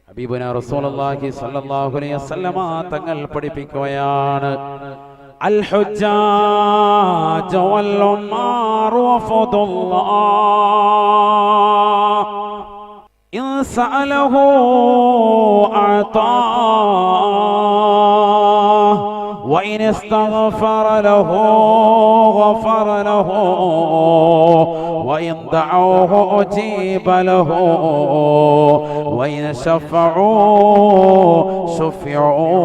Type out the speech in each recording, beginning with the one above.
ഹബീബുനാ റസൂലുള്ളാഹി സ്വല്ലല്ലാഹു അലൈഹി വസല്ലമ തങ്ങൾ പഠിപ്പിക്കുകയാണ്, അൽ ഹുജ്ജാജ് വൽ ഉമാർ വഫദുല്ലാഹ് ഇൻ സഅലഹു അതാഹ് വഇൻ ഇസ്തഗ്ഫറ ലഹു ഗഫറ ലഹു وإن دعوه أجيب له وإن شفعوا شفعوا.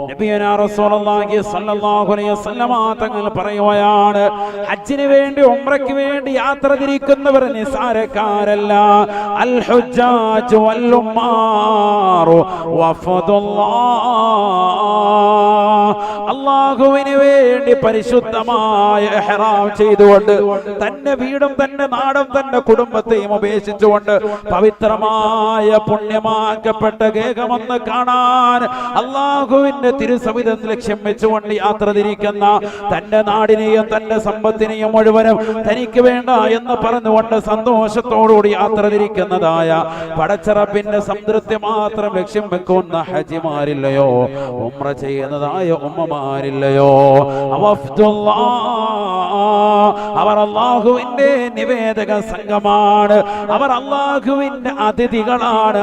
നബിയുനാ റസൂലുള്ളാഹി സ്വല്ലല്ലാഹു അലൈഹി വസല്ലമ തങ്ങൾ പറയുകയാണ്, ഹജ്ജിന് വേണ്ടി ഉംറയ്ക്ക് വേണ്ടി യാത്ര തിരിക്കുന്നവർ നിസാരക്കാരല്ല. അൽ ഹുജ്ജാജ് വൽ ഉമാർ വഫദുല്ലാഹ്, അല്ലാഹുവിന് വേണ്ടി പരിശുദ്ധമായ ഇഹ്റാം ചെയ്തുകൊണ്ട് തന്റെ വീടും തന്റെ നാടും തന്റെ കുടുംബത്തെയും ഉപേക്ഷിച്ചുകൊണ്ട് പവിത്രമായ പുണ്യമാക്കപ്പെട്ട ഗേഹമെന്ന് കാണാൻ അല്ലാഹുവിന്റെ തിരുസവിധം ലക്ഷ്യം വെച്ചുകൊണ്ട് യാത്ര തിരിക്കുന്ന, തന്റെ നാടിനെയും തന്റെ സമ്പത്തിനെയും മുഴുവനും തനിക്ക് വേണ്ട എന്ന് പറഞ്ഞുകൊണ്ട് സന്തോഷത്തോടുകൂടി യാത്ര തിരിക്കുന്നതായ പടച്ചറബിന്റെ സംതൃപ്തി മാത്രം ലക്ഷ്യം വെക്കുന്ന ഹജിമാരില്ലയോ, ഉംറ ചെയ്യുന്നതായ ഉമ്മമാരില്ലയോ, അവർ അല്ലാഹുവിന്റെ നിവേദക സംഘമാണ്, അവർ അല്ലാഹുവിന്റെ അതിഥികളാണ്.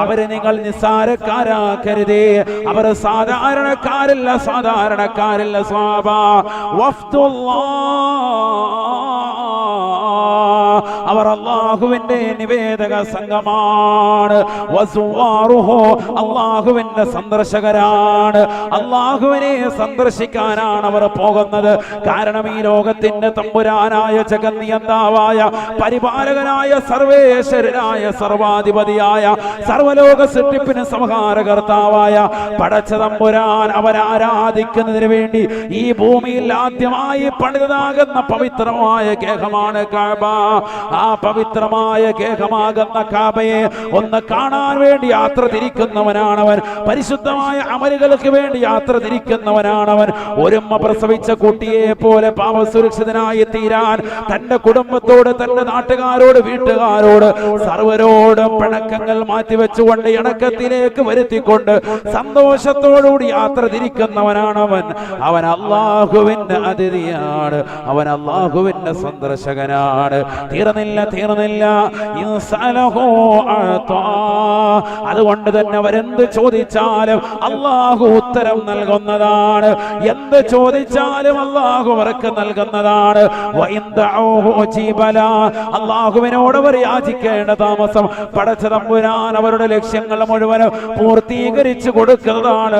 അവരെ നിങ്ങൾ നിസ്സാരക്കാരാക്കരുതേ. അവർ സാധാരണക്കാരല്ല സ്വഹാബ. അവർ അല്ലാഹുവിന്റെ നിവേദക സംഘമാണ്. അല്ലാഹുവിന്റെ സന്ദർശകരാണ്. അല്ലാഹുവിനെ സന്ദർശിക്കാനാണ് അവർ പോകുന്നത്. കാരണം ഈ ലോകത്തിന്റെ തമ്പുരാനായ ജഗന്നിയന്താവായ പരിപാലകനായ സർവേശ്വരനായ സർവാധിപതിയായ സർവലോക സൃഷ്ടിപ്പിന് സംഹാരകർത്താവായ പടച്ച തമ്പുരാൻ അവൻ ആരാധിക്കുന്നതിന് വേണ്ടി ഈ ഭൂമിയിൽ ആദ്യമായി പണിതതാകുന്ന പവിത്രമായ ഗേഹമാണ് കഅബ. ആ പവിത്രമായ ഗേഹമാകുന്ന കഅബയെ ഒന്ന് കാണാൻ വേണ്ടി യാത്ര തിരിക്കുന്നവനാണവൻ. പരിശുദ്ധമായ അമലുകൾക്ക് വേണ്ടി യാത്ര തിരിക്കുന്നവനാണവൻ. ഒരുമ്മ പ്രസവിച്ച കുട്ടിയെ പോലെ പാപസുരക്ഷിതനായി തീരാൻ തന്റെ കുടുംബത്തോട്, തന്റെ നാട്ടുകാരോട്, വീട്ടുകാരോട്, സർവരോടും പിണക്കങ്ങൾ മാറ്റിവെച്ചുകൊണ്ട് ഇണക്കത്തിലേക്ക് വരുത്തിക്കൊണ്ട് സന്തോഷത്തോടുകൂടി യാത്ര തിരിക്കുന്നവനാണവൻ. അവൻ അല്ലാഹുവിന്റെ അതിഥിയാണ്, അവൻ അല്ലാഹുവിന്റെ സന്ദർശകനാണ്. തീർന്നില്ല. അതുകൊണ്ട് തന്നെ അവരെന്ത് ചോദിച്ചാലും അല്ലാഹു ഉത്തരം നൽകുന്നതാണ്. എന്ത് ചോദിച്ചാലും അല്ലാഹു അവർക്ക് നൽകുന്നതാണ്. അല്ലാഹുവിനോട് അവർ യാചിക്കേണ്ട താമസം പടച്ച തമ്പുരാൻ അവരുടെ ലക്ഷ്യങ്ങൾ മുഴുവനും പൂർത്തീകരിച്ചു കൊടുക്കുന്നതാണ്.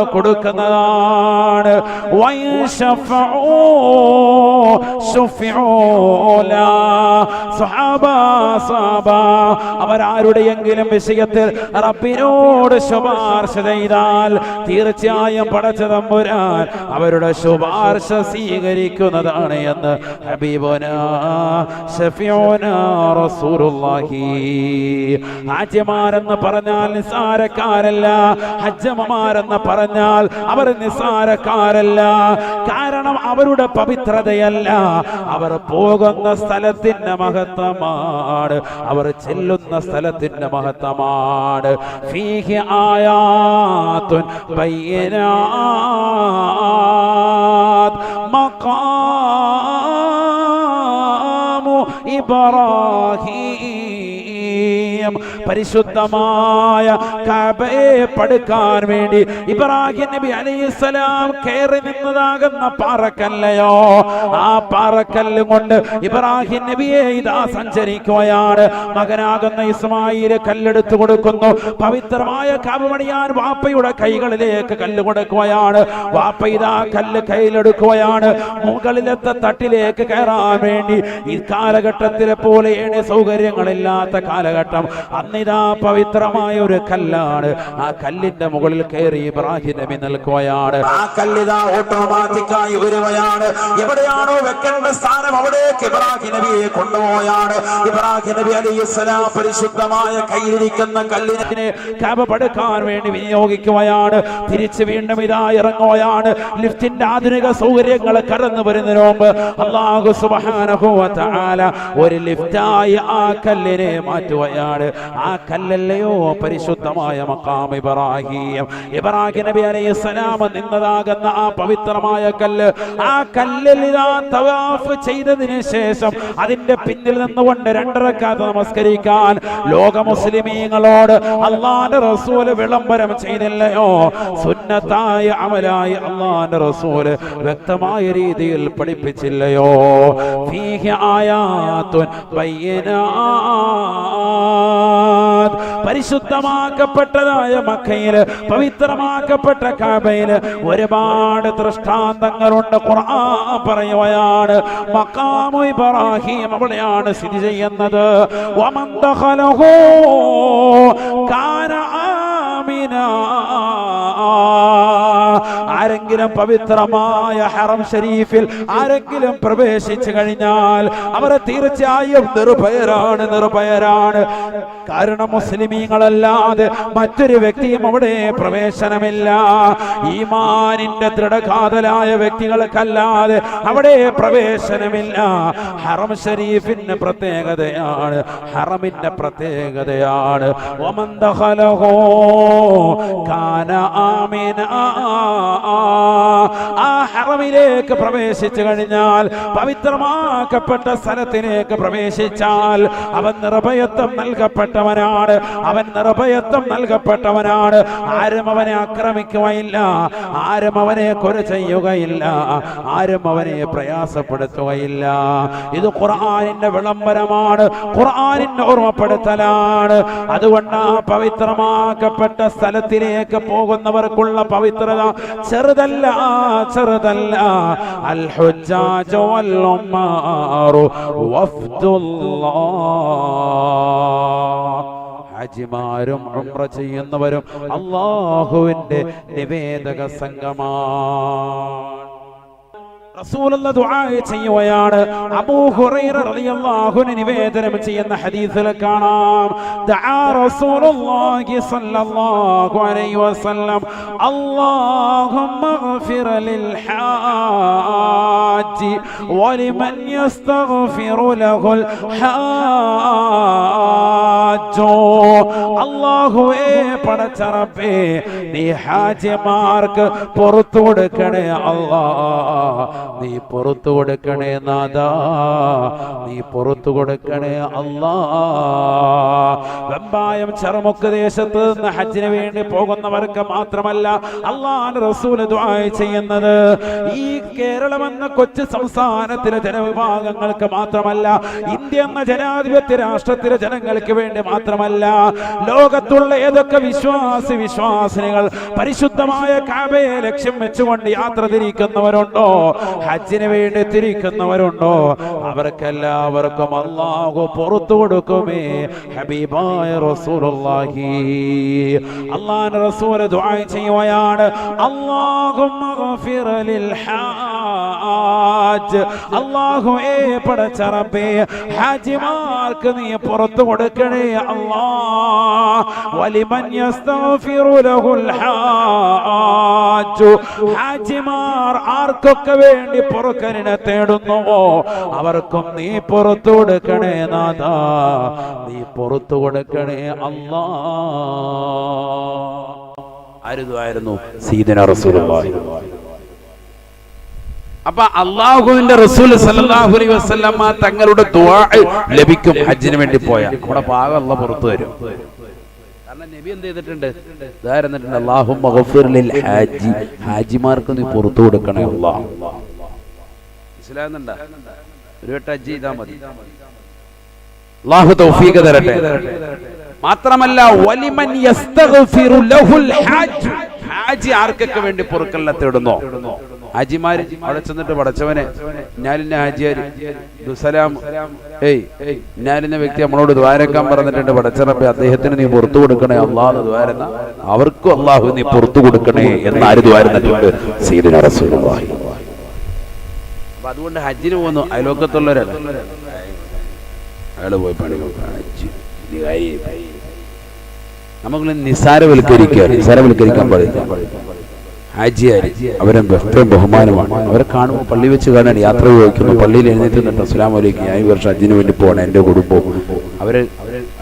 അവരാരുടെയെങ്കിലും വിഷയത്തിൽ റബ്ബിനോട് ശുപാർശ ചെയ്താൽ തീർച്ചയായും പടച്ച തമ്പുരാൻ അവരുടെ ശുപാർശ സ്വീകരിക്കുന്നതാണ് എന്ന് ഹബീബുനാ ശഫീഉനാ റസൂലുള്ളാഹി. ഹാജിമാരെന്ന് പറഞ്ഞാൽ നിസ്സാരക്കാരല്ല, ഹജ്ജമ്മമാരെന്ന് പറഞ്ഞാൽ അവർ നിസ്സാരക്കാരല്ല. കാരണം അവരുടെ പവിത്രതയല്ല, അവർ പോകുന്ന സ്ഥലത്തിന്റെ മഹത്വമാണ്, അവർ ചെല്ലുന്ന സ്ഥലത്തിന്റെ മഹത്വമാണ്. ഫീഹി ആയാതുൻ ബയ്യിനാത് മഖാമു ഇബ്രാഹീം. പരിശുദ്ധമായ കഅബയെ പടുക്കാൻ വേണ്ടി ഇബ്രാഹിം നബി അലൈഹിസ്സലാം കയറി നിന്നതാകുന്ന പാറക്കല്ലയോ, ആ പാറക്കല്ല് കൊണ്ട് ഇബ്രാഹിം നബിയെ ഇതാ സഞ്ചരിക്കുകയാണ്. മകനാകുന്ന ഇസ്മായിൽ കല്ലെടുത്തു കൊടുക്കുന്നു. പവിത്രമായ കഅബ പണിയാൻ വാപ്പയുടെ കൈകളിലേക്ക് കല്ല് കൊടുക്കുകയാണ്. വാപ്പ ഇതാ കല്ല് കയ്യിലെടുക്കുകയാണ്. മുകളിലത്തെ തട്ടിലേക്ക് കയറാൻ വേണ്ടി ഈ കാലഘട്ടത്തിലെ പോലെ ഏണി സൗകര്യങ്ങളില്ലാത്ത കാലഘട്ടം. അന്നിതാ പവിത്രമായ ഒരു കല്ലാണ്. ആ കല്ലിന്റെ മുകളിൽ കയറി ഇബ്രാഹിം നബി നിൽക്കുകയാണ്. ആ കല്ലിതാ ഓട്ടോമാറ്റിക്കായി വരുകയാണ്. എവിടെയാണോ വെക്കേണ്ട സ്ഥാനം അവിടേക്ക് ഇബ്രാഹിം നബിയെ കൊണ്ടുപോയാണ്. ഇബ്രാഹിം നബി അലൈഹിസ്സലാം പരിശുദ്ധമായ കയ്യിലിരിക്കുന്ന കല്ലിനെ കഅബ പടുക്കാൻ വേണ്ടി വിനിയോഗിക്കുകയാണ്. തിരിച്ച് വീണ്ടും ഇതാ ഇറങ്ങുകയാണ്. ലിഫ്റ്റിന്റെ ആധുനിക സൗകര്യങ്ങൾ കടന്നു വരുന്നതിന് മുമ്പ് അല്ലാഹു സുബ്ഹാനഹു വ തആല ഒരു ലിഫ്റ്റായി ആ കല്ലിനെ മാറ്റുകയാണ്. കല്ലാണ്. ആ കല്ലല്ലയോ പരിശുദ്ധമായ മഖാം ഇബ്രാഹിം. ഇബ്രാഹിം നബി അലൈഹിസ്സലാം നിന്നതാകുന്ന ആ പവിത്രമായ കല്ല്, ആ കല്ലിൽ തവാഫ് ചെയ്തതിന് ശേഷം അതിന്റെ പിന്നിൽ നിന്നുകൊണ്ട് 2 റക്അത്ത് നമസ്കരിക്കാൻ ലോക മുസ്ലിമീങ്ങളോട് അല്ലാഹുവിന്റെ റസൂൽ വിളംബരം ചെയ്തില്ലയോ? സുന്നത്തായ അമലായി അല്ലാഹുവിന്റെ റസൂൽ വ്യക്തമായ രീതിയിൽ പഠിപ്പിച്ചില്ലയോ? ഫീഹി ആയാത്തുൻ ബയ്യിനാത്ത്. പരിശുദ്ധമാക്കപ്പെട്ടതായ മക്കയിൽ, പവിത്രമാക്കപ്പെട്ട കഅബയിൽ ഒരുപാട് ദൃഷ്ടാന്തങ്ങളുണ്ട്. ഖുർആൻ പറയുകയാണ്, മഖാമു ഇബ്രാഹിം അവിടെയാണ് സ്ഥിതി ചെയ്യുന്നത്. വമൻ ദഖലഹു കാന ആമിനാ. ആരെങ്കിലും പവിത്രമായ ഹറം ഷരീഫിൽ ആരെങ്കിലും പ്രവേശിച്ചു കഴിഞ്ഞാൽ അവർ തീർച്ചയായും നിർഭയരാണ്. കാരണം മുസ്ലിമീങ്ങളല്ലാതെ മറ്റൊരു വ്യക്തിയും അവിടെ പ്രവേശനമില്ല. ഈമാനിന്റെ ദൃഢകാതലായ വ്യക്തികൾക്കല്ലാതെ അവിടെ പ്രവേശനമില്ല. ഹറം ഷരീഫിന്റെ പ്രത്യേകതയാണ്, ഹറമിന്റെ പ്രത്യേകതയാണ്. വമൻ ദഖലഹു കാന ആമിനാ. ആ ഹറമിലേക്ക് പ്രവേശിച്ചു കഴിഞ്ഞാൽ, പവിത്രമാക്കപ്പെട്ട സ്ഥലത്തിലേക്ക് പ്രവേശിച്ചാൽ അവൻ നിർഭയത്വം നൽകപ്പെട്ടവനാണ്. ആരും അവനെ ആക്രമിക്കുകയില്ല, ആരും അവനെ കൊല ചെയ്യുകയില്ല, ആരും അവനെ പ്രയാസപ്പെടുത്തുകയില്ല. ഇത് ഖുർആനിന്റെ വിളംബരമാണ്, ഖുർആനിന്റെ ഓർമ്മപ്പെടുത്തലാണ്. അതുകൊണ്ട് ആ പവിത്രമാക്കപ്പെട്ട സ്ഥലത്തിലേക്ക് പോകുന്നവർക്കുള്ള പവിത്രത ചെറുതല്ല. അൽ ഹുജ്ജാജു വൽ ഉമ്മാറു വഫ്ദുല്ലാഹ്. ഹാജിമാരും ഉംറ ചെയ്യുന്നവരും അല്ലാഹുവിന്റെ നിവേദക സംഘമാണ്. റസൂലുള്ള ദുആ ചെയ്യുകയാണ്. അബൂ ഹുറൈറ റളിയല്ലാഹു അൻഹു നിവേദനം ചെയ്യുന്ന ഹദീസിൽ കാണാം, ദഅ റസൂലുള്ളാഹി സ്വല്ലല്ലാഹു അലൈഹി വസല്ലം അല്ലാഹുമ്മഗ്ഫിർ ലിൽ ഹാജി വലിമൻ യസ്തഗ്ഫിറു ലഹുൽ ഹാജു. അല്ലാഹുവേ പടച്ച റബ്ബേ, നീ ഹാജിമാർക്ക് പുറത്തു കൊടുക്കണേ അല്ലാഹ്, നീ പുറത്തു കൊടുക്കണേ നാഥാ, നീ പുറത്തു കൊടുക്കണേ അല്ലാഹ്. വെമ്പായം ചെറുമുക്ക് ദേശത്ത് നിന്ന് ഹജ്ജിന് വേണ്ടി പോകുന്നവർക്ക് മാത്രമല്ല അല്ലാഹുവിന്റെ റസൂൽ ദുആ ചെയ്യുന്നത് ഈ കേരളം എന്ന കൊച്ചു സംസ്ഥാനത്തിലെ ജനവിഭാഗങ്ങൾക്ക് മാത്രമല്ല, ഇന്ത്യ എന്ന ജനാധിപത്യ രാഷ്ട്രത്തിലെ ജനങ്ങൾക്ക് വേണ്ടി മാത്രമല്ല, ലോകത്തുള്ള ഏതൊക്കെ വിശ്വാസിനികൾ പരിശുദ്ധമായ കഅബയെ ലക്ഷ്യം വെച്ചുകൊണ്ട് യാത്ര തിരിക്കുന്നവരുണ്ടോ, ഹജ്ജിന് വേണ്ടി തിരിക്കുന്നവരുണ്ടോ, അവർക്കെല്ലാവർക്കും അല്ലാഹു പുറത്തു കൊടുക്കുമേ. ഹബീബായ റസൂലുള്ളാഹി, അല്ലാഹുവിന്റെ റസൂൽ ദുആ ചെയ്യുകയാണ്, അല്ലാഹുമ്മ ഗഫിർ ലിൽ ഹാജ്. അല്ലാഹുവേ പടച്ച റബ്ബേ, ഹാജിമാർക്ക് നീ പുറത്തു കൊടുക്കണേ അല്ലാഹ്. വലിമൻ യസ്തഗ്ഫിറു ലഹുൽ ഹാജ്. ഹാജിമാർ ആർക്കൊക്കെ വേണ്ടി പൊറുക്കലിനെ തേടുന്നുവോ അവർക്കും നീ പുറത്തു കൊടുക്കണേ നാഥാ, നീ പുറത്തു കൊടുക്കണേ അല്ലാഹ്. ആയിരുന്നു സയ്യിദുനാ റസൂലുള്ളാഹി. അപ്പൊ അല്ലാഹുവിന്റെ റസൂൽ സല്ലല്ലാഹു അലൈഹി വസല്ലമ തങ്ങളുടെ ദുആ ലഭിക്കും. ഹജ്ജിന് വേണ്ടി പോയാൽ നമ്മുടെ പാകം അല്ലാഹ് പുറത്തു തരും. കാരണം നബി എന്ത് ചെയ്തിട്ടുണ്ട്? ഇതായിരുന്നിട്ടുണ്ട്, അല്ലാഹുമ്മ ഗഫിർ ലിൽ ഹാജി, ഹാജിമാർക്ക് നീ പുറത്തു കൊടുക്കണേ അല്ലാഹ്. മനസ്സിലാകുന്നുണ്ടോ? ഒരു വട്ടം ഹജ്ജ് ചെയ്താൽ മതി, അല്ലാഹു തൗഫീഖ് തരട്ടെ. മാത്രമല്ല വലിമൻ യസ്തഗ്ഫിറു ലഹുൽ ഹാജ്, ഹാജി ആർക്കൊക്കെ വേണ്ടി പൊറുക്കലിനെ തേടുന്നോ, ഹാജിമാര് അവിടെ ചെന്നിട്ട് പടച്ചവനെ ഞാലിന്റെ ഹാജിയാര് ദുസലാം, ഞാലിന്റെ വ്യക്തി നമ്മളോട് ദ്വാരക്കാൻ പറഞ്ഞിട്ടുണ്ട്, പടച്ചറബേ അദ്ദേഹത്തിന് നീ പുറത്തു കൊടുക്കണേ അല്ലാഹു ദ്വാരന്ന, അവർക്കും അല്ലാഹു നീ പുറത്തു കൊടുക്കണേ എന്നാര് ദ്വാരന്നിട്ടുണ്ട്? സയ്യിദുനാ റസൂലുള്ളാഹി. അപ്പൊ അതുകൊണ്ട് ഹജ്ജിന് പോകുന്നു അയലോക്കത്തുള്ളവരല്ല, അയാള് പോയി പണി നമുക്ക് നിസാരവൽക്കരിക്കാൻ പാടില്ല. ഹാജിയാര് അവരെ എത്രയും ബഹുമാനമാണ്, അവരെ കാണുമ്പോൾ പള്ളി വെച്ച് കാണാൻ യാത്ര ചോദിക്കുന്നു, പള്ളിയിൽ എഴുന്നേറ്റ് നിന്നിട്ട് അസ്സലാമു അലൈക്കും, ഞാൻ ഈ വർഷം ഹജ്ജിന് വേണ്ടി പോകണം, എൻ്റെ കുടുംബവും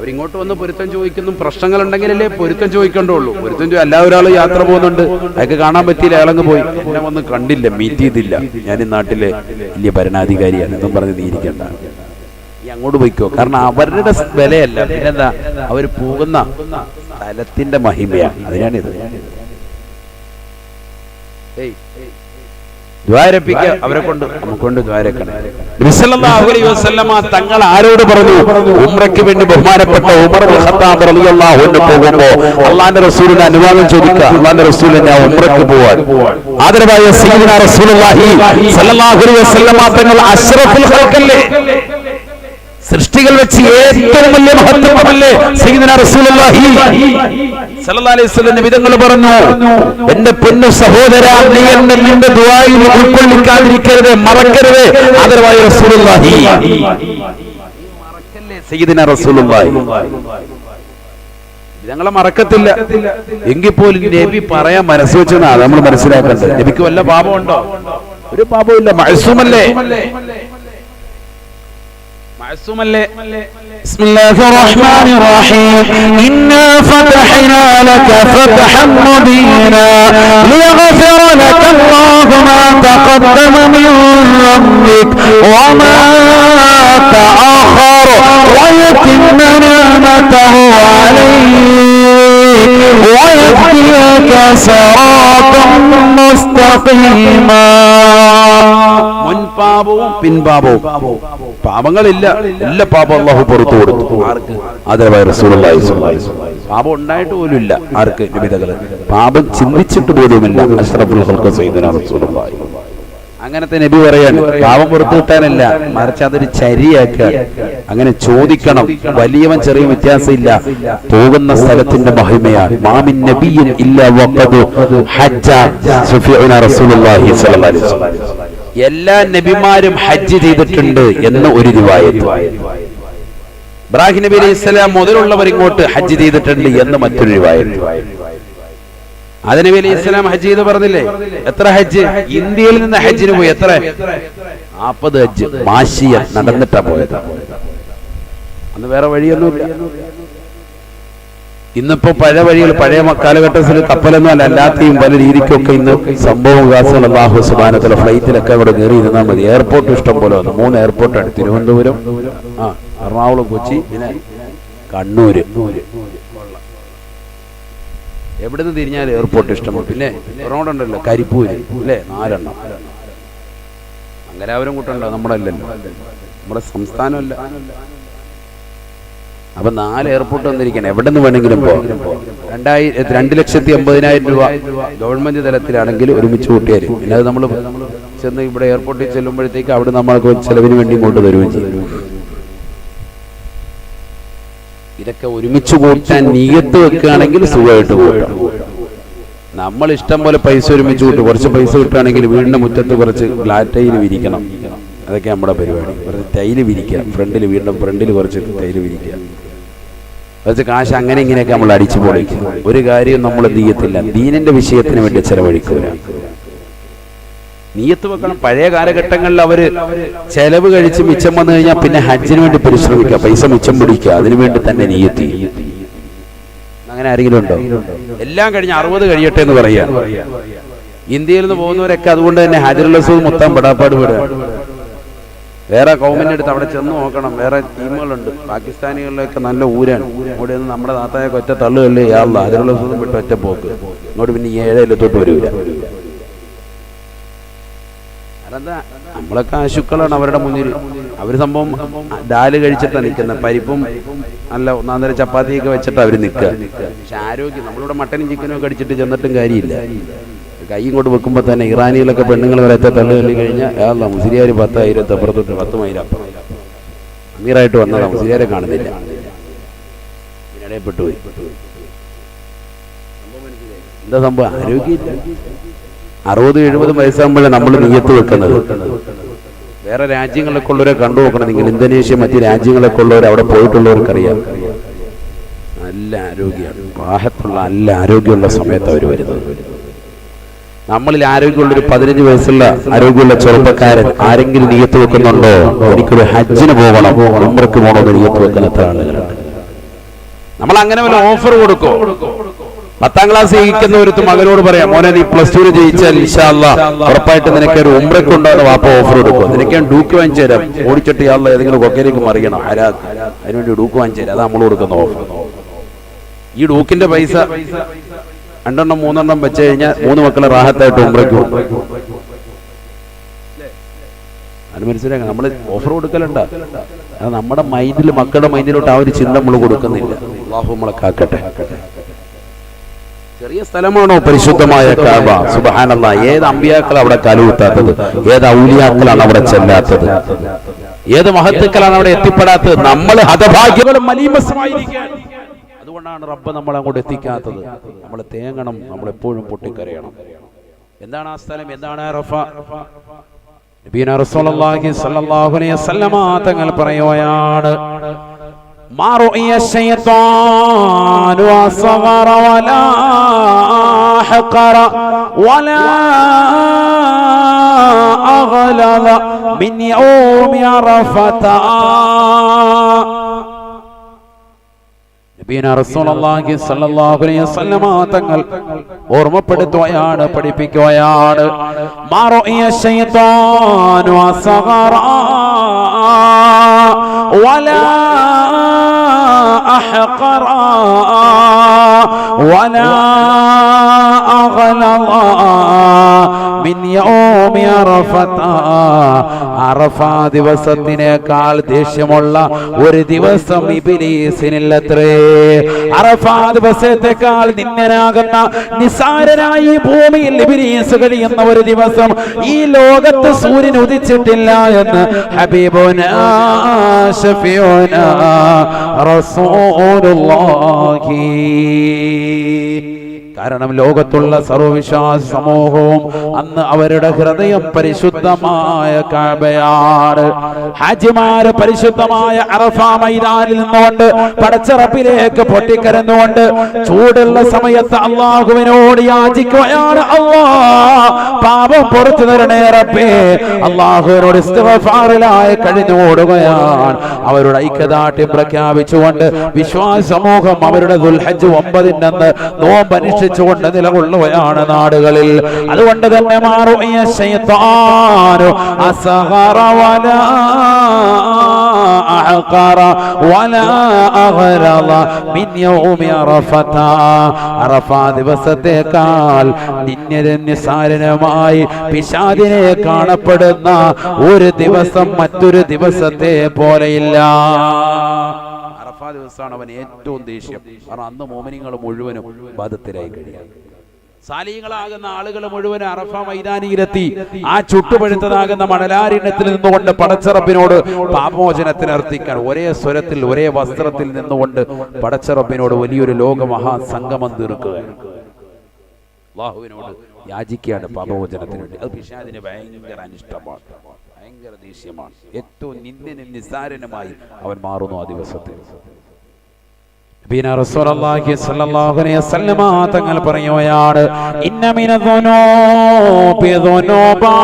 അവരിങ്ങോട്ട് വന്ന് പൊരുത്തം ചോദിക്കുന്നു. പ്രശ്നങ്ങളുണ്ടെങ്കിലല്ലേ പൊരുത്തം ചോദിക്കേണ്ടുള്ളൂ. പൊരുത്തം എല്ലാ ഒരാൾ യാത്ര പോകുന്നുണ്ട്, അയാൾക്ക് കാണാൻ പറ്റിയില്ല, അയാളങ്ങ് പോയി. എന്നെ വന്ന് കണ്ടില്ല, മീറ്റ് ചെയ്തില്ല, ഞാൻ ഈ നാട്ടിലെ വലിയ ഭരണാധികാരിയാണ് എന്നും പറഞ്ഞ് നീരിക്കണ്ട, ഈ അങ്ങോട്ട് പോയിക്കോ. കാരണം അവരുടെ വിലയല്ല, പിന്നെന്താ അവർ പോകുന്ന സ്ഥലത്തിന്റെ മഹിമയാണ്. അതിനാണിത്. ദ്വാരപ്പിക്കുക, അവരെ കൊണ്ട് നമുക്കൊണ്ട് ദ്വാരക്കണം. റസൂലുള്ളാഹി അലൈഹി വസല്ലമ തങ്ങൾ ആരോട് പറഞ്ഞു? ഉംറയ്ക്ക് വേണ്ടി ബഹുമാനപ്പെട്ട ഉമർ ഇബ്നു ഖത്താബ് റളിയല്ലാഹു അൻഹു പോകുമ്പോൾ അല്ലാഹുവിന്റെ റസൂലിന്റെ അനുവാദം ചോദിക്കുക. അല്ലാഹുവിന്റെ റസൂൽ ഞാൻ ഉംറയ്ക്ക് പോവാൻ. ആദരവായ സയ്യിദുനാ റസൂലുള്ളാഹി സ്വല്ലല്ലാഹു അലൈഹി വസല്ലമ തങ്ങൾ അഷ്റഫുൽ ഖൽഖല്ലേ, സൃഷ്ടികൾ വെച്ച് ഏറ്റവും വലിയ മഹത്വമല്ലേ സയ്യിദുനാ റസൂലുള്ളാഹി സ്വല്ലല്ലാഹു അലൈഹി വസല്ലം നബിതങ്ങൾ പറഞ്ഞു, എന്റെ പൊന്നു സഹോദരാ, നീ എന്നെ നിന്റെ ദുആയിൽ ഉൾക്കൊള്ളിക്കാതിരിക്കരുത്, മറക്കരുത്. ആദരവായ റസൂലുള്ളാഹി മറക്കല്ലേ സയ്യിദുനാ റസൂലുള്ളാഹി. ഞങ്ങളെ മറക്കത്തില്ല എങ്കിൽ പോലും നബി പറയാൻ മനസ്സ് വെച്ചതാണ് നമ്മൾ മനസ്സിലാക്കേണ്ടത്. നബിക്ക് വല്ല പാപമുണ്ടോ? ഒരു പാപമില്ല, മഅ്സൂമല്ലേ. بسم الله الرحمن الرحيم إنا فتحنا لك فتحا مبينا ليغفر لك الله ما تقدم من ذنبك وما تأخر ويتم نعمته عليك ويهديك صراطا مستقيما. മുൻപാപവും പിൻപാപവും പാപങ്ങളില്ല, എല്ലാ പാപം അല്ലാഹു പുറത്തു കൊടുത്തു. ആർക്ക്? ആദരവായ റസൂലുള്ളാഹി സ്വല്ലല്ലാഹു അലൈഹി വസല്ലം. പാപം ഉണ്ടായിട്ട് പോലും ഇല്ല. ആർക്ക്? നബിതകള്. പാപം ചിന്തിച്ചിട്ട് പോലുമില്ല. അഷ്റഫുൽ ഖൽഖ് സയ്യിദുനാ റസൂലുള്ളാഹി. അങ്ങനത്തെ നബി പറയാണ്, പാപം പുറത്തു കിട്ടാനല്ല, മറിച്ച് അതൊരു ചരിയാക്കുക. അങ്ങനെ ചോദിക്കണം. വലിയവൻ ചെറിയ വ്യത്യാസമില്ല, പോകുന്ന സ്ഥലത്തിന്റെ മഹിമയാണ്. മാമിൻ നബിയ്യിൻ ഇല്ലാ വഖദ് ഹജ്ജ ശഫീഉനാ റസൂലുള്ളാഹി സ്വല്ലല്ലാഹു അലൈഹി വസല്ലം. എല്ലാ നബിമാരും ഹജ്ജ് ചെയ്തിട്ടുണ്ട് എന്ന് ഒരു റിവായത്ത്. ഇബ്രാഹിം നബി അലൈഹി സ്വലാം മുതലുള്ളവർ ഇങ്ങോട്ട് ഹജ്ജ് ചെയ്തിട്ടുണ്ട് എന്ന് മറ്റൊരു റിവായത്ത്. ആദം നബി അലൈഹി സ്വലാം ഹജ്ജ് ചെയ്ത് പറഞ്ഞില്ലേ? എത്ര ഹജ്ജ്? ഇന്ത്യയിൽ നിന്ന് ഹജ്ജിന് പോയി. എത്ര? 40 ഹജ്ജ്. മാഷിയ നടന്നിട്ടാ പോയത്. അന്ന് വേറെ വഴിയൊന്നുമില്ല. ഇന്നിപ്പോ പഴയ വഴികൾ, പഴയ കാലഘട്ടത്തിൽ കപ്പലൊന്നും അല്ല, അല്ലാത്തെയും പല രീതിക്കൊക്കെ ഇന്ന് സംഭവ വികാസങ്ങൾ അല്ലാഹു സുബ്ഹാനഹു വ തആല ഫ്ലൈറ്റിലൊക്കെ അവിടെ കയറി ഇരുന്നാൽ മതി. എയർപോർട്ട് ഇഷ്ടം പോലെ വന്നു. 3 എയർപോർട്ടാണ്. തിരുവനന്തപുരം, എറണാകുളം, കൊച്ചി, പിന്നെ കണ്ണൂര്. എവിടുന്ന് തിരിഞ്ഞാൽ എയർപോർട്ട് ഇഷ്ടമാണ്. പിന്നെ റോഡുണ്ടല്ലോ, കരിപ്പൂര്, അല്ലേ? 4 എണ്ണം. അങ്ങനാവരും കൂട്ടുണ്ടോ? നമ്മുടെ അല്ലല്ലോ, നമ്മുടെ സംസ്ഥാനമല്ല. അപ്പൊ 4 എയർപോർട്ട് വന്നിരിക്കണം. എവിടെ നിന്ന് വേണമെങ്കിലും പോകാം. 2,80,000 രൂപ ഗവൺമെന്റ് തലത്തിലാണെങ്കിൽ ഒരുമിച്ച് കൂട്ടിയാൽ, പിന്നെ അത് നമ്മൾ ചെന്ന് ഇവിടെ എയർപോർട്ടിൽ ചെല്ലുമ്പോഴത്തേക്ക് അവിടെ നമ്മൾക്ക് ചെലവിന് വേണ്ടി ഇങ്ങോട്ട് തരുകയും ചെയ്യും. ഇതൊക്കെ ഒരുമിച്ച് കൂട്ടാൻ നിയ്യത്ത് വെക്കുകയാണെങ്കിൽ സുഖമായിട്ട് കൂട്ടാം. നമ്മൾ ഇഷ്ടം പോലെ പൈസ ഒരുമിച്ച് കൂട്ടും. കുറച്ച് പൈസ കിട്ടുകയാണെങ്കിൽ വീടിന്റെ മുറ്റത്ത് കുറച്ച് ഗ്ലാറ്റൈൽ വിരിക്കണം. അതൊക്കെ നമ്മുടെ പരിപാടി. കുറച്ച് ടൈല് വിരിക്കുക, ഫ്രണ്ടിൽ, വീടിന്റെ ഫ്രണ്ടിൽ കുറച്ച് ടൈല് വിരിക്കുക, കുറച്ച് കാശ് അങ്ങനെ ഇങ്ങനെയൊക്കെ നമ്മൾ അടിച്ചു പൊളിക്കും. ഒരു കാര്യം നമ്മൾ നീയത്തില്ല, ദീനിന്റെ വിഷയത്തിന് വേണ്ടി ചെലവഴിക്കുക. നീയത്ത് വെക്കണം. പഴയ കാലഘട്ടങ്ങളിൽ അവര് ചെലവ് കഴിച്ച് മിച്ചം വന്നു കഴിഞ്ഞാൽ പിന്നെ ഹജ്ജിന് വേണ്ടി പരിശ്രമിക്കുക, പൈസ മിച്ചം പിടിക്കുക, അതിനുവേണ്ടി തന്നെ നീയത്ത്. അങ്ങനെ ആരെങ്കിലും ഉണ്ടോ? എല്ലാം കഴിഞ്ഞ് 60 കഴിയട്ടെ എന്ന് പറയാ. ഇന്ത്യയിൽ നിന്ന് പോകുന്നവരൊക്കെ അതുകൊണ്ട് തന്നെ ഹജറുൽ അസ്വദ് മുത്താൻ പെടാപ്പാട് വിടുക. വേറെ ഗവൺമെന്റ് എടുത്ത് അവിടെ ചെന്ന് നോക്കണം. വേറെ ടീമുകളുണ്ട്, പാകിസ്ഥാനികളിലൊക്കെ നല്ല ഊരാണ്. ഇവിടെ നിന്ന് നമ്മുടെ നാട്ടായൊക്കെ ഒറ്റ തള്ളുകല്ലേ, യാള്ള ഹജറുൽ അസ്വദും വിട്ട് ഒറ്റ പോക്ക്. ഇങ്ങോട്ട് പിന്നെ 7 ഇല്ലത്തോട്ട് വരില്ല. അതെന്താ? നമ്മളൊക്കെ ആശുക്കളാണ് അവരുടെ മുന്നിൽ. അവർ സംഭവം ദാല് കഴിച്ചിട്ടാണ് നിൽക്കുന്നത്. പരിപ്പും നല്ല 1.5 ചപ്പാത്തിയൊക്കെ വെച്ചിട്ട് അവർ നിൽക്കുക. പക്ഷെ ആരോഗ്യം, നമ്മളിവിടെ മട്ടനും ചിക്കനും ഒക്കെ അടിച്ചിട്ട് ചെന്നിട്ടും കാര്യമില്ല. കൈ ഇങ്ങോട്ട് വെക്കുമ്പോൾ തന്നെ ഇറാനികളൊക്കെ പെണ്ണുങ്ങൾ വരത്തെ തള്ളു തള്ളി കഴിഞ്ഞാൽ മുസ്ലിയാർ 10,000 അപ്പുറത്തോട്ട് 10 മൈൽ അപ്പുറം അമീറായിട്ട് വന്നതാണ്. മുസ്ലിയാരെ കാണുന്നില്ല, ഇടയപ്പെട്ടുപോയി. എന്താ സംഭവം? ആരോഗ്യമില്ല. 60-70 വയസ്സാകുമ്പോഴാണ് നമ്മൾ നിയ്യത്ത് വെക്കുന്നത്. വേറെ രാജ്യങ്ങളിലൊക്കെ ഉള്ളവരെ കണ്ടു നോക്കണം നിങ്ങൾ. ഇന്തോനേഷ്യ, മറ്റ് രാജ്യങ്ങളൊക്കെ ഉള്ളവർ, അവിടെ പോയിട്ടുള്ളവർക്കറിയാം, നല്ല ആരോഗ്യമാണ്. വാഹത്തുള്ള നല്ല ആരോഗ്യമുള്ള സമയത്ത് അവർ വരുന്നത്. നമ്മളിൽ ആരോഗ്യമുള്ളൊരു 15 വയസ്സുള്ള ആരോഗ്യമുള്ള ചെറുപ്പക്കാരൻ ആരെങ്കിലും നിയ്യത്ത് വെക്കുന്നുണ്ടോ? എനിക്കൊരു ഹജ്ജിന് പോകണം, ഉംറയ്ക്ക് പോകണമെന്ന് നിയ്യത്ത് വെക്കുന്ന എത്ര ആളുകളുണ്ട്? നമ്മൾ അങ്ങനെ വല്ല ഓഫർ കൊടുക്കോ? 10ാം ക്ലാസ് ജയിക്കുന്ന ഒരു മകനോട് പറയാം, മോനെ നീ +2 ജയിച്ചാൽ ഇൻഷാ അല്ലാഹ് ഉറപ്പായിട്ട് നിനക്ക് ഒരു ഉംറയ്ക്കുണ്ടാകുന്ന വാപ്പ ഓഫർ കൊടുക്കും, നിനക്ക് ഞാൻ ഡൂക്ക് വാങ്ങിച്ചു തരാം, ഓടിച്ചിട്ട് യാ അല്ലാഹ് ഏതെങ്കിലും കൊക്കയിലേക്ക് മറിയണം ഹലാക്ക്, അതിനുവേണ്ടി ഡൂക്ക് വാങ്ങിച്ചു തരാം, അത് നമ്മൾ കൊടുക്കുന്ന ഓഫർ. ഈ ഡൂക്കിന്റെ പൈസ 2 3 വെച്ച് കഴിഞ്ഞാൽ 3 മക്കളെ റാഹത്തായിട്ട് ഉംറയ്ക്ക് പോകും. അത് മനസ്സിലാക്കാം. നമ്മൾ ഓഫർ കൊടുക്കലുണ്ട്, അത് നമ്മുടെ മൈൻഡിൽ, മക്കളുടെ മൈൻഡിലോട്ട് ആ ഒരു ചിന്ത നമ്മൾ കൊടുക്കുന്നില്ല. അല്ലാഹു നമ്മളെ കാക്കട്ടെ. ചെറിയ സ്ഥലമാണോ പരിശുദ്ധമായ കഅബ? സുബ്ഹാനല്ലാഹ്. ഏത് അമ്പിയാക്കൾ അവിടെ കാലുകുത്താത്തത്? ഏത് ഔലിയാക്കളാണ് അവിടെ ചെല്ലാത്തത്? ഏത് മഹത്തുക്കളാണ് അവിടെ എത്തിപ്പെടാത്തത്? നമ്മൾ ഹതഭാഗ്യങ്ങളും മലീമസമായിരിക്കാൻ. അതുകൊണ്ടാണ് റബ്ബ് നമ്മളെ അങ്ങോട്ട് എത്തിക്കാത്തത്. നമ്മൾ തേങ്ങണം, നമ്മൾ എപ്പോഴും പൊട്ടിക്കരയണം. എന്താണ് ആ സ്ഥലം? എന്താണ് അറഫ? നബിയുനാ റസൂലുള്ളാഹി സ്വല്ലല്ലാഹു അലൈഹി വസല്ലമ തങ്ങൾ പറയുകയാണ്, മാ റഅയ ശൈത്താനു അസ്ഗറ വലാ ഹഖറ വലാ അഗ്ലദ മിൻ യൗമി അറഫത. നബിയുനാ റസൂലുള്ളാഹി സ്വല്ലല്ലാഹു അലൈഹി വസല്ലമ തങ്ങൾ ഓർമ്മപ്പെടുത്തുകയാണ്, പഠിപ്പിക്കുകയാണ്, മാ റഅയ ശൈത്താനു അസ്ഗറ വലാ അഹ്ഖറ വലാ അഗ്ലദ മിൻ യൗമി അറഫത. അറഫ ദിവസത്തിനേക്കാൾ ദേഷ്യമുള്ള ഒരു ദിവസം ഇബ്ലീസിനില്ലത്രേ. അറഫ ദിവസത്തെക്കാൾ നിന്ദനാകുന്ന, നിസാരനായി ഭൂമിയിൽ ഇബ്ലീസ് കഴിയുന്ന ഒരു ദിവസം ഈ ലോകത്ത് സൂര്യൻ ഉദിച്ചിട്ടില്ല എന്ന് ഹബീബുനാ ശഫീഉനാ റസൂലുള്ളാഹി. കാരണം ലോകത്തുള്ള സർവ്വവിശ്വാസ സമൂഹവും അന്ന് അവരുടെ ഹൃദയം പരിശുദ്ധമായ കഅബയാണ്. ഹാജിമാര് പരിശുദ്ധമായ അറഫ മൈതാനിൽ നിന്നുകൊണ്ട് പടച്ച റബ്ബിലേക്ക് പൊട്ടിക്കരന്നുകൊണ്ട് ചൂടുള്ള സമയത്ത് അല്ലാഹുവിനോട് യാചിക്കുകയാണ്, അല്ലാഹ് പാപം പുറത്തു തരണേ റബ്ബേ. അല്ലാഹുവിനോട് ഇസ്തിഗ്ഫാറിലായി കഴിഞ്ഞുകൂടുകയാണ്. അവരുടെ ഐക്യദാർഢ്യം പ്രഖ്യാപിച്ചുകൊണ്ട് വിശ്വാസ സമൂഹം അവരുടെ ദുൽഹജ്ജ് 9 അന്ന് നോമ്പ് കൊണ്ട് നിലകൊള്ളുകയാണ് നാടുകളിൽ. അതുകൊണ്ട് തന്നെ മാറുയ ശൈത്താനു അസ്ഗറ വലാ അഹ്ഖറ വലാ അഗ്ലദ മിൻ യൗമി അറഫത. അറഫ ദിവസത്തേക്കാൾ നിസ്സാരമായി പിശാചിനെ കാണപ്പെടുന്ന ഒരു ദിവസം മറ്റൊരു ദിവസത്തെ പോലെയില്ല. ദിവസമാണ് അവൻ ഏറ്റവും ദേഷ്യം. കാരണം അന്ന് മോമിനികൾ മുഴുവനും ഇബാദത്തിലായി കഴിയാം. സാലിഹീങ്ങളാകുന്ന ആളുകൾ മുഴുവൻ അറഫ മൈതാനിയിലെത്തി ആ ചുട്ടുപഴുത്തതാകുന്ന മണലാരണ്യത്തിൽ നിന്നുകൊണ്ട് പടച്ച റബ്ബിനോട് പാപമോചനത്തിന് അർത്ഥിക്കാൻ ഒരേ സ്വരത്തിൽ ഒരേ വസ്ത്രത്തിൽ നിന്നുകൊണ്ട് പടച്ച റബ്ബിനോട് വലിയൊരു ലോകമഹാസംഗമം തീർക്കുകയാണ്. അല്ലാഹുവിനോട് യാചിക്കുകയാണ് പാപമോചനത്തിന് വേണ്ടി. അത് പിശാചിന് ഭയങ്കര അനിഷ്ടമാണ്, ഭയങ്കര ദേഷ്യമാണ്. ഏറ്റവും നിസ്സാരനുമായി അവൻ മാറുന്നു ആ ദിവസത്തിൽ. റസൂലുള്ളാഹി സ്വല്ലല്ലാഹു അലൈഹി വസല്ലമ തങ്ങൾ പറയുകയാണ്, ഇന്ന മിനദ്ദുനൂബി ദുനൂബാ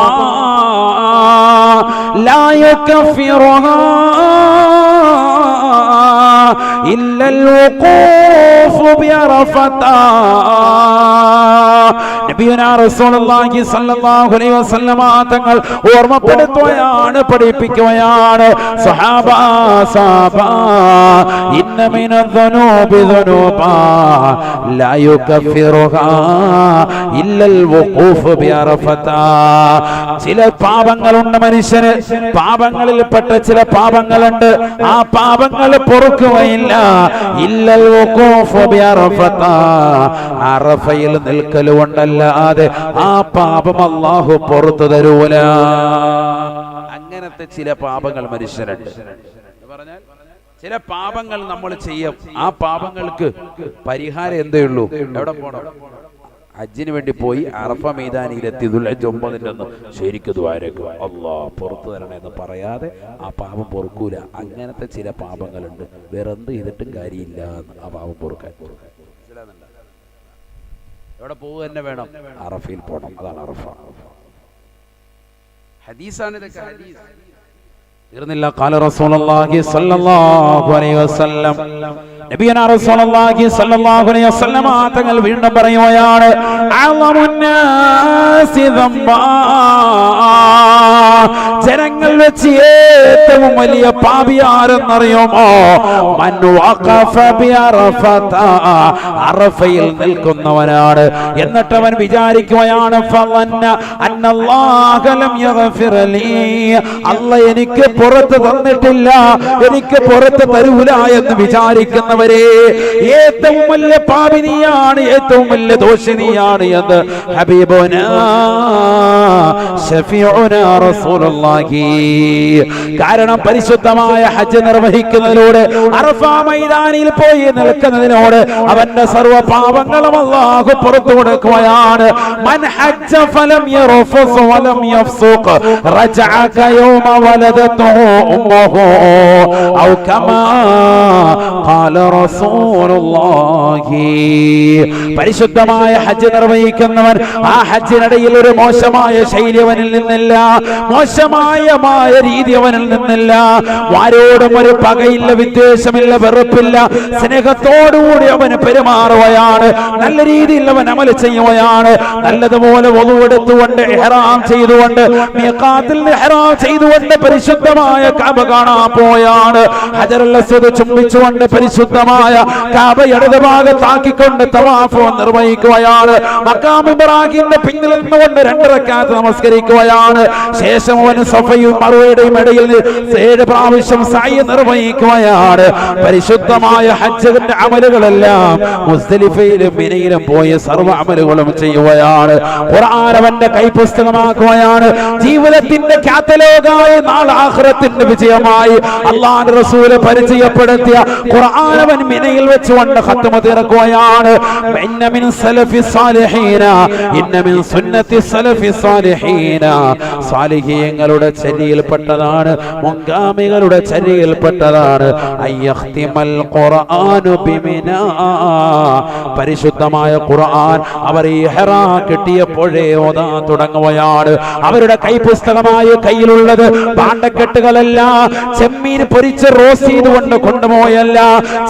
ലാ യുകഫിറുഹാ ഇല്ലൽ വഖൂഫ് ബിഅറഫത. നബിയുനാ റസൂലുള്ളാഹി സ്വല്ലല്ലാഹു അലൈഹി വസല്ലമ തങ്ങൾ ഓർമ്മപ്പെടുത്തുകയാണ്, പഠിപ്പിക്കുകയാണ്, സഹാബാ ഇന്ന മിനദ്ദുനൂബി ദുനൂബാ ലാ യുകഫിറുഹാ ഇല്ലൽ വഖൂഫ് ബിഅറഫത. ചില പാപങ്ങളുണ്ട് മനുഷ്യന്, പാപങ്ങളിൽപ്പെട്ട ചില പാപങ്ങളുണ്ട്, ആ പാപങ്ങൾ പൊറുക്കുകയില്ല. ഇല്ലൽ വഖൂഫ് ബിഅറഫത. അറഫയിൽ നിൽക്കലുകൊണ്ടല്ലാതെ ആ പാപം അല്ലാഹു പുറത്തു തരൂല. അങ്ങനത്തെ ചില പാപങ്ങൾ മനുഷ്യരുണ്ട്. പറഞ്ഞാൽ ചില പാപങ്ങൾ നമ്മൾ ചെയ്യും, ആ പാപങ്ങൾക്ക് പരിഹാരം എന്തേ ഉള്ളൂ? എവിടെ പോണം? ഹജ്ജിന് വേണ്ടി പോയി അറഫ മൈതാനിയിലെത്തി ദുൽഹജ്ജ് 9 ശരിക്കും ദ്വാരക്കുക, അല്ലാഹ് പുറത്തു തരണേ എന്ന് പറയാതെ ആ പാപം പൊറുക്കൂല. അങ്ങനത്തെ ചില പാപങ്ങളുണ്ട്, വേറെ എന്ത് ചെയ്തിട്ടും കാര്യമില്ല ആ പാപം പൊറുക്കാൻ. എവിടെ പോവുക തന്നെ വേണം? അറഫയിൽ പോകണം. അതാണ് അറഫ. ഹദീസാണ് ഇതൊക്കെ. ഹദീസ് തീർന്നില്ല. ഖാല റസൂലുള്ളാഹി സ്വല്ലല്ലാഹു അലൈഹി വസല്ലം, നബിയനാ റസൂലുള്ളാഹി സ്വല്ലല്ലാഹു അലൈഹി വസല്ലം തങ്ങൾ വീണ്ടും പറയുകയാണ്, അഅ്ലമുന്നാസി ദംബാ, ജനങ്ങൾ വെച്ച് ഏറ്റവും വലിയ പാപി ആരെന്നറിയുമോ? മൻ വഖഫ ബിഅറഫത, അറഫയിൽ നിൽക്കുന്നവനാണ്. എന്നിട്ട് അവൻ വിചാരിക്കുകയാണ്, ഫളന്ന അന്നല്ലാഹ ലം യഗ്ഫിർ ലീ, അല്ലാഹ് എനിക്ക് പുറത്ത് തന്നിട്ടില്ല, എനിക്ക് പുറത്ത് തരൂല എന്ന് വിചാരിക്കുന്നവരെ ഏറ്റവും വലിയ പാപിനിയാണ്, ഏറ്റവും വലിയ ദോഷിനിയാണ് എന്ന് ഹബീബുനാ ശഫീഉനാ റസൂലുള്ളാഹി. കാരണം പരിശുദ്ധമായ ഹജ്ജ് നിർവഹിക്കുന്നതിലൂടെ അറഫാ മൈതാനിൽ പോയി നിൽക്കുന്നതിനോട് അവന്റെ സർവ്വ പാപങ്ങളും അല്ലാഹു പുറത്തു കൊടുക്കുകയാണ്. മൻ ഹജ്ജ ഫലം യർഫസ് വലം യഫ്സുഖ് റജഅ കയൗമ വലദതുഹു ഉമ്മുഹു ഔ കമാ ഖാല റസൂലുള്ളാഹി. പരിശുദ്ധമായ ഹജ്ജ് നിർവഹിക്കുന്നവൻ ആ ഹജ്ജിനിടയിൽ ഒരു മോശമായ ശൈലി അവനിൽ നിന്നില്ല, മോശമായ രീതി അവനിൽ നിന്നില്ല. ആരോടും ഒരു പകയില്ല, വിദ്വേഷമില്ല, വെറുപ്പില്ല, സ്നേഹത്തോടുകൂടി അവന് പെരുമാറുകയാണ്. നല്ല രീതിയിൽ അവൻ അമൽ ചെയ്യുകയാണ്. നല്ലതുപോലെ വളുവെടുത്തുകൊണ്ട് ഇഹ്റാം ചെയ്തുകൊണ്ട് മീഖാത്തിൽ ഇഹ്റാം ചെയ്തുകൊണ്ട് പരിശുദ്ധമായ കഅബ കാണാൻ പോയാണ്. ഹജറുൽ അസ്വദ് ചുംബിച്ചുകൊണ്ട് പരിശുദ്ധമായ കഅബ ഇടത് ഭാഗത്താക്കിക്കൊണ്ട് തവാഫ് നിർവഹിക്കുകയാണ്. മഖാം ഇബ്രാഹിമിന്റെ പിന്നിൽ നിന്നുകൊണ്ട് 2 റക്അത്ത് നമസ്കരിക്കുകയാണ്. ശേഷം അവൻ സഫയും മറുവയുടെയും ഇടയിൽ 7 പ്രാവശ്യം സഅയ് നിർവഹിക്കുകയാണ്. പരിശുദ്ധമായ ഹജ്ജിന്റെ അമലുകളെല്ലാം മുസ്ദലിഫയിലും മിനയിലും പോയി സർവ്വ അമലുകളും ചെയ്യുകയാണ്. ഖുർആൻ അവന്റെ കൈപുസ്തകമാക്കുകയാണ്. ജീവിതത്തിന്റെ കാറ്റലോഗായി നാളെ ആഖിറത്തിന്റെ വിജയമായി അല്ലാഹുവിന്റെ റസൂൽ പരിചയപ്പെടുത്തിയ ഖുർആൻ അവൻ മിനയിൽ വെച്ചുകൊണ്ട് ഖത്മ തീർക്കുകയാണ്. ഇന്ന മിൻ സലഫി സാലിഹീന, ഇന്ന മിൻ സുന്നത്തി സലഫി സാലിഹീന, സാലിഹീങ്ങളുടെ ചര്യയിൽപ്പെട്ടതാണ്, മുൻഗാമികളുടെ ചര്യയിൽപ്പെട്ടതാണ്. അയ്യഖ്തിമൽ ഖുർആനു ബിമിനാ, പരിശുദ്ധമായ ഖുർആൻ അവർ ഇഹ്റാം കിട്ടിയപ്പോഴേ ഓതാൻ തുടങ്ങുകയാണ്. അവരുടെ കൈപുസ്തകമായ കയ്യിലുള്ളത് പാണ്ടക്കെട്ടുകളല്ല, ചെമ്മീൻ പൊരിച്ച് റോസ്റ്റ് ചെയ്തുകൊണ്ട് കൊണ്ടുപോയല്ല,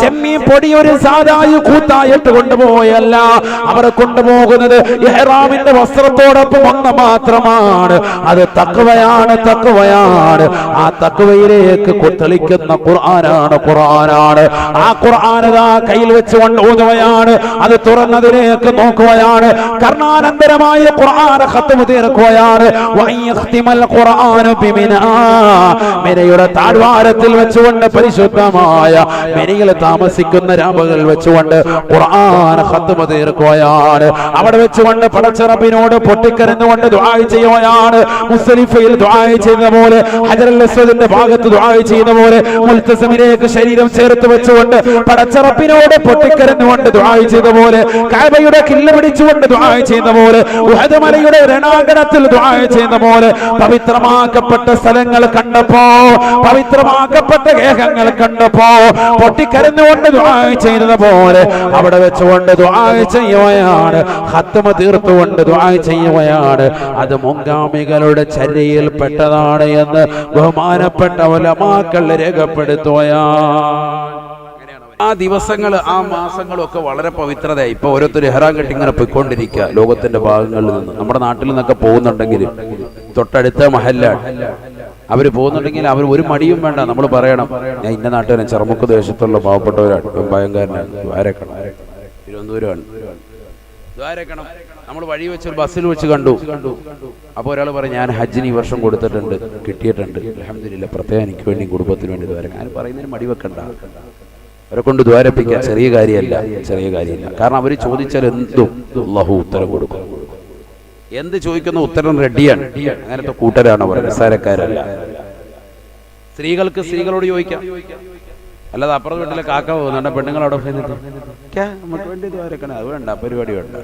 ചെമ്മീൻ പൊടി ഒരു സാധായ കൂത്തായിട്ട് കൊണ്ടുപോയല്ല. അവർ കൊണ്ടുപോകുന്നത് ഇഹ്റാമിന്റെ വസ്ത്രത്തോടൊപ്പം ഒന്ന് മാത്രമാണ്. അത് തഖ്വയാണ്, തഖ്വയാണ്. ആ തഖ്വയിലേക്ക് തെളിക്കുന്ന ഖുർആനാണ്, ഖുർആനാണ്. ആ ഖുർആനതാ കയ്യിൽ വെച്ചുകൊണ്ട് ഓതുകയാണ്. അത് തുറന്നതിലേക്ക് നോക്കുകയാണ്. കർണാനന്തരമായ ഖുർആൻ ഖത്മ തീർക്കുകയാണ്. വയഖ്തിമൽ ഖുർആനു ബിമിനാ, മിനയുടെ താഴ്വാരത്തിൽ വെച്ചുകൊണ്ട് പരിശുദ്ധമായ മിനയിൽ താമസിക്കുന്ന രാമകൾ വെച്ചുകൊണ്ട് ഖുർആൻ ഖത്മ തീർക്കുകയാണ്. അവിടെ വെച്ചുകൊണ്ട് പടച്ച റബ്ബിനോട് പൊട്ടിക്കരഞ്ഞുകൊണ്ട് ദുആ ചെയ്യുകയാണ്. മുസ്ദലിഫയിൽ ദുആ ചെയ്ത പോലെ, ഹജറുൽ അസ്വദിന്റെ ഭാഗത്ത് ദുആ ചെയ്ത പോലെ, മുൽതസമിലേക്ക് ശരീരം ചേർത്ത് വെച്ചുകൊണ്ട് പടച്ച റബ്ബിനോട് പൊട്ടിക്കരഞ്ഞുകൊണ്ട് ദുആ ചെയ്ത പോലെ, കഅബയുടെ കില്ല പിടിച്ചുകൊണ്ട് ദുആ ചെയ്ത പോലെ, ഉഹദ് മലയുടെ രണാങ്കണത്തിൽ ദുആ ചെയ്ത പോലെ, പവിത്രമാക്കപ്പെട്ട സ്ഥലങ്ങൾ കണ്ടപ്പോ, പവിത്രമാക്കപ്പെട്ട ഗേഹങ്ങൾ കണ്ടപ്പോ പൊട്ടിക്കരഞ്ഞുകൊണ്ട് ദുആ ചെയ്തതുപോലെ അവിടെ വെച്ചുകൊണ്ട് ദുആ ചെയ്യുകയാണ്. ഖത്മ തീർത്തുകൊണ്ട് ദുആ ചെയ്യുകയാണ്. അത് മുൻഗാമികളുടെ ചര്യയിൽപ്പെട്ടതാണ് എന്ന് ബഹുമാനപ്പെട്ട ഉലമാക്കൾ രേഖപ്പെടുത്തുകയാണ്. ആ ദിവസങ്ങൾ, ആ മാസങ്ങളും ഒക്കെ വളരെ പവിത്രതയായി. ഇപ്പൊ ഓരോരുത്തർ ഇഹ്റാം കെട്ടി ഇങ്ങനെ പോയിക്കൊണ്ടിരിക്കുക ലോകത്തിന്റെ ഭാഗങ്ങളിൽ നിന്ന്. നമ്മുടെ നാട്ടിൽ നിന്നൊക്കെ പോകുന്നുണ്ടെങ്കിൽ തൊട്ടടുത്ത മഹല്ലാണ് അവര് പോകുന്നുണ്ടെങ്കിൽ അവർ ഒരു മടിയും വേണ്ട, നമ്മൾ പറയണം ഞാൻ ഇന്ന നാട്ടുകാരൻ, ചെറുമുക്ക് ദേശത്തുള്ള പാവപ്പെട്ടവരാണ്, ഭയങ്കരനാണ്, ദ്വാരക്കണം, തിരുവനന്തപുരമാണ്, ദ്വാരക്കണം. നമ്മൾ വഴി വെച്ച് ഒരു ബസ്സിൽ വെച്ച് കണ്ടു. അപ്പോൾ ഒരാൾ പറയും ഞാൻ ഹജ്ജിന് ഈ വർഷം കൊടുത്തിട്ടുണ്ട്, കിട്ടിയിട്ടുണ്ട്, അൽഹംദുലില്ലാഹ്, പ്രത്യേകം എനിക്ക് വേണ്ടി കുടുംബത്തിന് വേണ്ടി ദ്വാരക്കാൻ. ഞാൻ പറയുന്നതിന് മടി വെക്കണ്ട, അവരെ കൊണ്ട് ദ്വാരപ്പിക്കാൻ ചെറിയ കാര്യമല്ല, ചെറിയ കാര്യമില്ല. കാരണം അവർ ചോദിച്ചാൽ എന്തും അല്ലാഹു ഉത്തരം കൊടുക്കും. എന്ത് ചോദിക്കുന്ന ഉത്തരം റെഡിയാണ്. അങ്ങനത്തെ കൂട്ടരാണ് അവർ, നിസ്സാരക്കാരല്ല. സ്ത്രീകൾക്ക് സ്ത്രീകളോട് ചോദിക്കാം, അല്ലാതെ അപ്പുറത്ത് വീട്ടിലെ കാക്ക പോകുന്നുണ്ട്, പെണ്ണുങ്ങളവിടെ നമുക്ക് വേണ്ടി ദ്വാരക്കണം, അത് വേണ്ട, പരിപാടി വേണ്ട.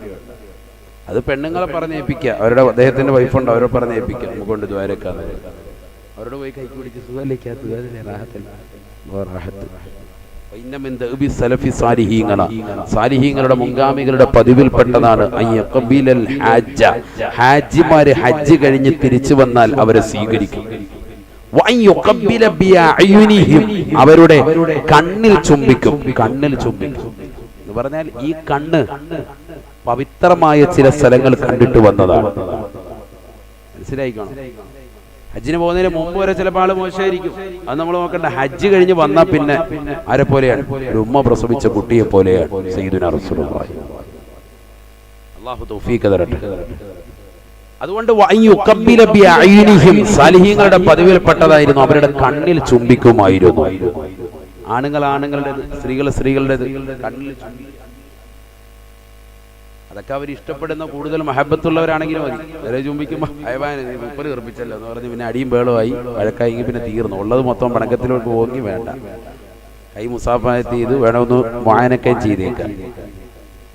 അത് പെണ്ണുങ്ങളെ പറഞ്ഞേൽപ്പിക്കുക, അവരുടെ അദ്ദേഹത്തിന്റെ വൈഫുണ്ട്, അവരെ പറഞ്ഞേൽപ്പിക്കുക, നമുക്ക് കൊണ്ട് ദ്വാരക്കാന്ന്. അവരോട് പോയി കൈക്ക് പിടിച്ച് സാലിഹീങ്ങളുടെ മുൻഗാമികളുടെ പതിവിൽപ്പെട്ടതാണ് ഹാജിമാര് ഹജ്ജ് കഴിഞ്ഞ് തിരിച്ചു വന്നാൽ അവരെ സ്വീകരിക്കും. അവരുടെ കണ്ണിൽ ചുംബിക്കും. കണ്ണിൽ ചുംബിക്കും എന്ന് പറഞ്ഞാൽ ഈ കണ്ണ് പവിത്രമായ ചില സ്ഥലങ്ങൾ കണ്ടിട്ട് വന്നതാണ്. മനസ്സിലായിക്കോണം. ഹജ്ജിന് പോകുന്നതിന് മുമ്പ് വരെ ചിലപ്പോൾ ആള് മോശമായിരിക്കും, അത് നമ്മൾ നോക്കണ്ട. ഹജ്ജ് കഴിഞ്ഞ് വന്നാൽ പിന്നെ ആരെ പോലെയാണ്? ഒരു ഉമ്മ പ്രസവിച്ച കുട്ടിയെ പോലെയാണ് സയ്യിദുനാ റസൂലുള്ളാഹി. അല്ലാഹു തൗഫീഖ് തരട്ടെ. അതുകൊണ്ട് സാലിഹീങ്ങളുടെ പതിവിൽപ്പെട്ടതായിരുന്നു അവരുടെ കണ്ണിൽ ചുംബിക്കുമായിരുന്നു. ആണുങ്ങൾ ആണുങ്ങളുടേത്, സ്ത്രീകൾ സ്ത്രീകളുടേത് കണ്ണിൽ ചുംബിക്കും. അതൊക്കെ അവർ ഇഷ്ടപ്പെടുന്ന കൂടുതൽ മഹബത്തുള്ളവരാണെങ്കിലും മതി. വേറെ ചുംബിക്കുമ്പോൾ മുപ്പത് കീർപ്പിച്ചല്ലോ എന്ന് പറഞ്ഞ് പിന്നെ അടിയും ബേളുമായി വഴക്കായി പിന്നെ തീർന്നു. ഉള്ളത് മൊത്തം പണക്കത്തിലോട്ട് പോകി വേണ്ട. കൈ മുസാഫഹത്ത് ചെയ്ത് വേണമെന്ന് മുആനക്കെ ചെയ്തേക്കാം.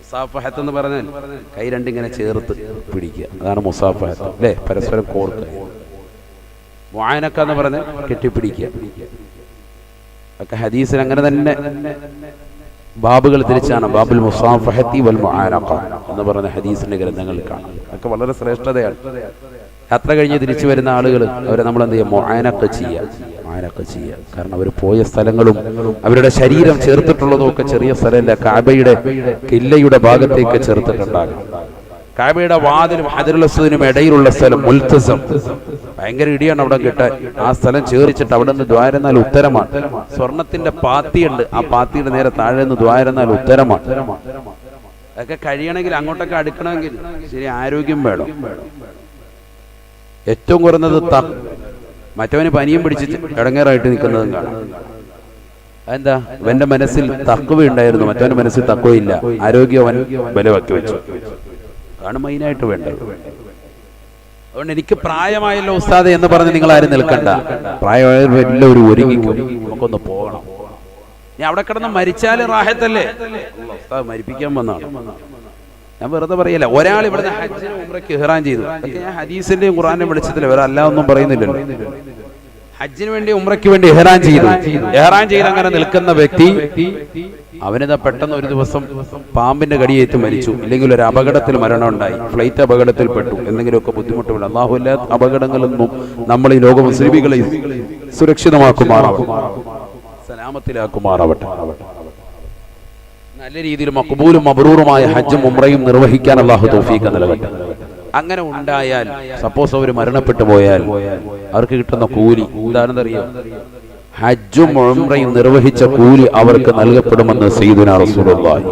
മുസാഫഹത്ത് എന്ന് പറഞ്ഞാൽ കൈ രണ്ടിങ്ങനെ ചേർത്ത് പിടിക്കുക, അതാണ് മുസാഫഹത്ത് അല്ലേ? പരസ്പരം കോർക്കുക. മുആനക്ക എന്ന് പറഞ്ഞാൽ കെട്ടിപ്പിടിക്കുക. ഒക്കെ ഹദീസിൽ അങ്ങനെ തന്നെ ബാബുകൾ തിരിച്ചാണ്. ബാബുൽ മുസാഫഹത്തി വൽ മുആനഖ എന്ന് പറഞ്ഞ ഹദീസിന്റെ ഗ്രന്ഥങ്ങളിൽ കാണാം. അതൊക്കെ വളരെ ശ്രേഷ്ഠതയാണ്. യാത്ര കഴിഞ്ഞ് തിരിച്ചു വരുന്ന ആളുകൾ അവരെ നമ്മൾ എന്ത് ചെയ്യുക? മുആനഖ ചെയ്യുക. കാരണം അവർ പോയ സ്ഥലങ്ങളും അവരുടെ ശരീരം ചേർത്തിട്ടുള്ളതും ഒക്കെ ചെറിയ സ്ഥലമല്ല. കഅബയുടെ കില്ലയുടെ ഭാഗത്തേക്ക് ചേർത്തിട്ടുണ്ടാകും. കഅബയുടെ വാതിലും ഹജറുൽ അസ്വദിനും ഇടയിലുള്ള സ്ഥലം മുൽത്തസം, ഭയങ്കര ഇടിയാണ് അവിടെ കിട്ടാൻ. ആ സ്ഥലം ചേർച്ചിട്ട് അവിടെ നിന്ന് ദ്വാരന്നാൽ ഉത്തരമാണ്. സ്വർണത്തിന്റെ പാത്തിയുണ്ട്, ആ പാത്തിയുടെ നേരെ താഴെ നിന്ന് ദ്വാരന്നാൽ ഉത്തരമാണ്. അതൊക്കെ കഴിയണമെങ്കിൽ അങ്ങോട്ടൊക്കെ അടുക്കണമെങ്കിൽ ശരി ആരോഗ്യം വേണം. ഏറ്റവും കുറഞ്ഞത് മറ്റവന് പനിയും പിടിച്ച് ഇടങ്ങേറായിട്ട് നിൽക്കുന്നതും കാണാം. അതെന്താ? ഇവന്റെ മനസ്സിൽ തഖ്വ ഉണ്ടായിരുന്നു, മറ്റവന്റെ മനസ്സിൽ തഖ്വ ഇല്ല. ആരോഗ്യം അവൻ ബലവാക്കി വെച്ചു. അതാണ് മെയിനായിട്ട് വേണ്ടത്. അതുകൊണ്ട് എനിക്ക് പ്രായമായല്ലോ ഉസ്താദ് എന്ന് പറഞ്ഞ് നിങ്ങൾ ആരും നിൽക്കണ്ട. പ്രായമായവർ എല്ലാവരും ഒരുങ്ങിക്കും, നമുക്കൊന്ന് പോകണം. ഞാൻ അവിടെ കിടന്ന് മരിച്ചാൽ റാഹത്തല്ലേ? ഉസ്താദ് മരിപ്പിക്കാൻ വന്നാണ്. ഞാൻ വെറുതെ പറയല്ല. ഒരാൾ ഇവിടുന്ന് ഹജ്ജിന് ഉംറയ്ക്ക് ഇഹ്റാം ചെയ്തു. അതൊക്കെ ഞാൻ ഹദീസിന്റെയും ഖുർആന്റെയും വെളിച്ചത്തില് വേറെ അല്ലാതൊന്നും പറയുന്നില്ലല്ലോ. ഹജ്ജിന് വേണ്ടി ഉംറയ്ക്ക് വേണ്ടി ഇഹ്റാം ചെയ്ത് അങ്ങനെ നിൽക്കുന്ന വ്യക്തി അവനിതാ പെട്ടെന്ന് ഒരു ദിവസം പാമ്പിന്റെ കടിയേറ്റ് മരിച്ചു, ഇല്ലെങ്കിൽ ഒരു അപകടത്തിൽ മരണം ഉണ്ടായി, ഫ്ലൈറ്റ് അപകടത്തിൽപ്പെട്ടു, എന്തെങ്കിലുമൊക്കെ ബുദ്ധിമുട്ടുമില്ല. അല്ലാഹു എല്ലാ അപകടങ്ങളൊന്നും നമ്മൾ ഈ ലോക മുസ്ലിമീങ്ങളെ സുരക്ഷിതമാക്കുമാറാവട്ടെ, സലാമത്തിലാക്കുമാറാവട്ടെ. നല്ല രീതിയിൽ മഖ്ബൂലും മബ്റൂറുമായ ഹജ്ജും ഉംറയും നിർവഹിക്കാൻ അല്ലാഹു തൗഫീഖ് നൽകട്ടെ. അങ്ങനെ ഉണ്ടായാൽ സപ്പോസ് അവർ മരണപ്പെട്ടു പോയാൽ അവർക്ക് കിട്ടുന്ന കൂലി എന്താണെന്നറിയാം? ഹജ്ജും ഉംറയും നിർവഹിച്ച കൂലി അവർക്ക് നൽകപ്പെടുമെന്ന് സയ്യിദുനാ റസൂലുള്ളാഹി